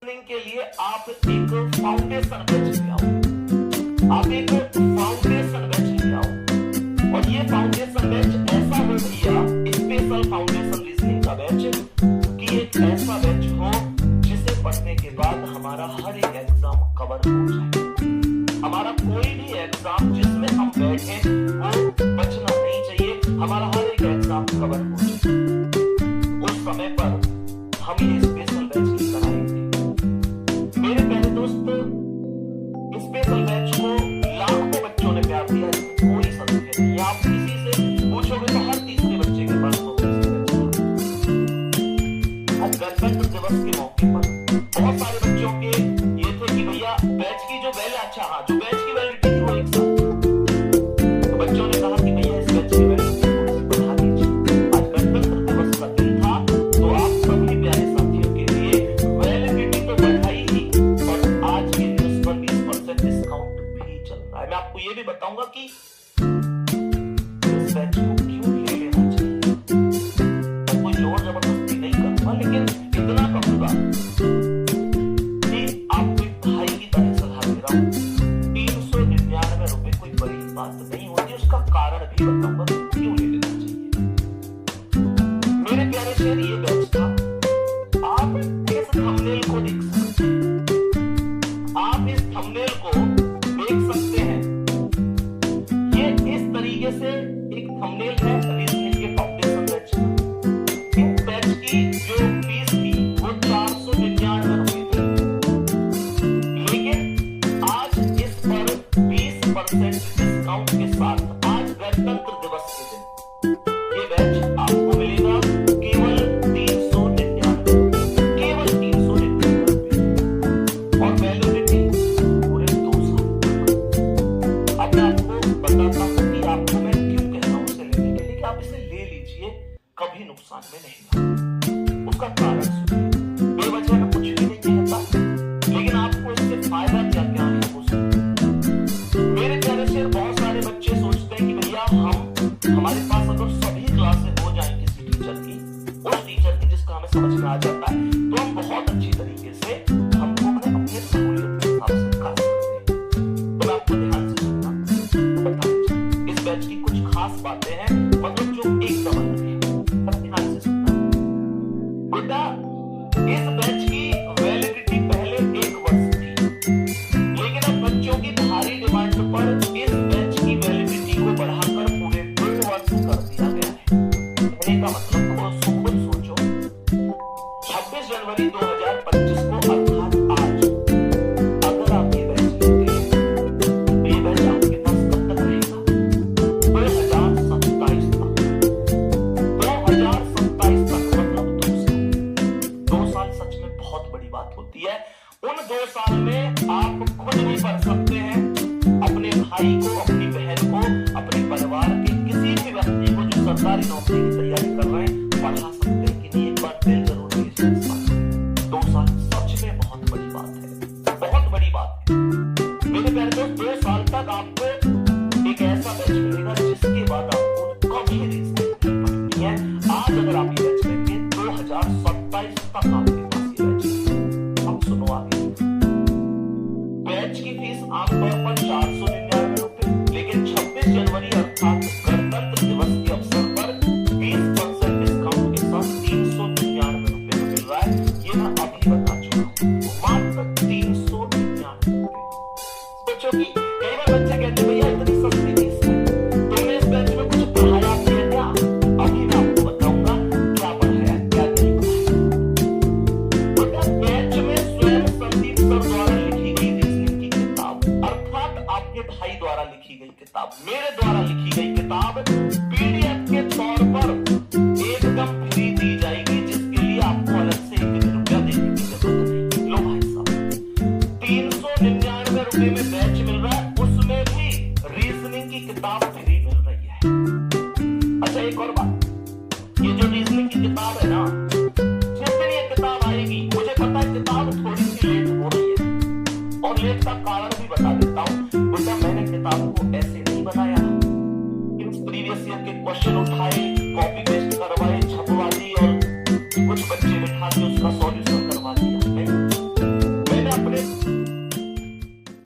Reasoning के लिए आप एक फाउंडेशन बैच ले आओ, आप एक फाउंडेशन बैच ले आओ। और ये फाउंडेशन बैच ऐसा हो भैया, स्पेशल फाउंडेशन रीजनिंग का बैच, कि एक ऐसा बैच हो जिसे पढ़ने के बाद हमारा हर एक एग्जाम कवर हो जाए। हमारा कोई भी एग्जाम जिसमें हम बैठे वो बचना नहीं चाहिए, हमारा हर एक एग्जाम कवर हो जाए। उस समय पर हम ये स्पेशल बैच लेकर आएंगे। मेरे प्यारे दोस्त, स्पेशल बैच को लाखों बच्चों ने प्यार दिया, कोई संदेह नहीं। आप किसी से पूछोगे तो हर तीसरे बच्चे के पास आज गणतंत्र दिवस के मौके पर बहुत सारे बच्चों के ये थे कि भैया बैच की जो जो बैच की वैलिडिटी थी वो 1 साल, तो बच्चों ने कहा कि भैया इस बैच की वैलिडिटी बढ़ा दीजिए। आज गणतंत्र दिवस का दिन था, तो आप सभी प्यारे साथियों के लिए वैलिडिटी तो बढ़ाई ही, और आज के न्यूज पर 20% डिस्काउंट भी चल रहा है। मैं आपको ये भी बताऊंगा कि इस बैच को क्यों ले लेना चाहिए। मैं कोई जोर जबरदस्ती नहीं करूंगा, लेकिन इतना कहूंगा कि आपको एक भाई की तरह सलाह दे रहा हूं। 399 रुपए कोई बड़ी बात नहीं होती, उसका कारण भी बताऊंगा क्यों ले लेना चाहिए। मेरे प्यारे शेर, ये बैच था, आप इस थंबनेल को देख सकते हैं, आप इस थंबनेल को देख सकते हैं। ये इस तरीके से एक थंबनेल है रीजनिंग के फाउंडेशन बैच। इस बैच की जो फीस थी वो 499 रुपए थी, लेकिन आज इस पर 20% डिस्काउंट के साथ आज गणतंत्र दिवस के दिन ये बैच आपको मिलेगा केवल 399 रुपए, केवल 399 रुपए, और वैलिडिटी पूरे 2 साल तक। अब मैं आपको बताता हूँ कि आपको मैं क्यों कह रहा हूँ इसे लेने के लिए, कि आप इसे ले लीजिए, कभी नुकसान में नहीं होगा। उसका कारण सुनिए, बेवजह में कुछ भी नहीं कहता, लेकिन आपको इससे फायदा क्या क्या है वो सुनिए। मेरे प्यारे शेर, बहुत सारे बच्चे सोचते हैं कि भैया हमारे पास अगर सभी क्लासें हो जाए किसी टीचर की, उस टीचर की जिसका हमें समझ में आ जाता है, तो हम बहुत अच्छी तरीके से हमको अपने सहूलियत के हिसाब से कर सकते हैं। तो मैं आपको ध्यान से सुनना तो बताइए, इस बैच की कुछ खास बातें हैं, मतलब जो एकदम अलग है, ध्यान से सुनना। बेटा, इस बैच की वैलिडिटी पहले 1 वर्ष थी, लेकिन अब बच्चों की भारी डिमांड पर इस बैच की वैलिडिटी को बढ़ाकर पूरे 2 वर्ष कर दिया गया है। कहने का मतलब खुद सोचो, 26 जनवरी 2025 को अर्थात आज अगर आप ये बैच लेते हैं तो ये बैच आपके पास कब तक रहेगा? 2027 तक। 2027 तक मतलब 2 साल। 2 साल सच में बहुत बड़ी बात होती है। उन 2 साल में आप खुद भी पढ़ सकते हैं, अपने भाई को, अपनी बहन को, अपने परिवार के किसी भी व्यक्ति को जो सरकारी नौकरी की तैयारी कर रहे हैं, पढ़ा सकते हैं कि नहीं। एक बार दिल जरूर दीजिए इस बात में। 2 साल सच में बहुत बड़ी बात है, बहुत बड़ी बात है। मेरे प्यारे दोस्त, 2 साल तक आपको एक ऐसा बैच मिलेगा जिसके बाद आपको कभी रीजनिंग पढ़नी है। आज अगर आप ये बैच लेंगे 2027 तक आपके पास ये बैच। अब सुनो आगे, बैच की फीस आमतौर पर 499 रुपए, लेकिन 26 जनवरी अर्थात गणतंत्र दिवस के अवसर पर 20% डिस्काउंट के साथ 399 रुपए में मिल रहा है। ये मैं अभी बता चुका हूँ, मात्र 399 रुपए। सोचो कि कई बार बच्चे कहते हैं भैया इतनी सस्ती फीस है, तुमने इस बैच में कुछ पढ़ाया भी है क्या? अभी मैं आपको बताऊंगा क्या पढ़ाया क्या नहीं पढ़ाया। बैच में स्वयं संदीप सर द्वारा लिखी गई रीजनिंग की किताब, अर्थात आपके भाई द्वारा लिखी गई किताब, मेरे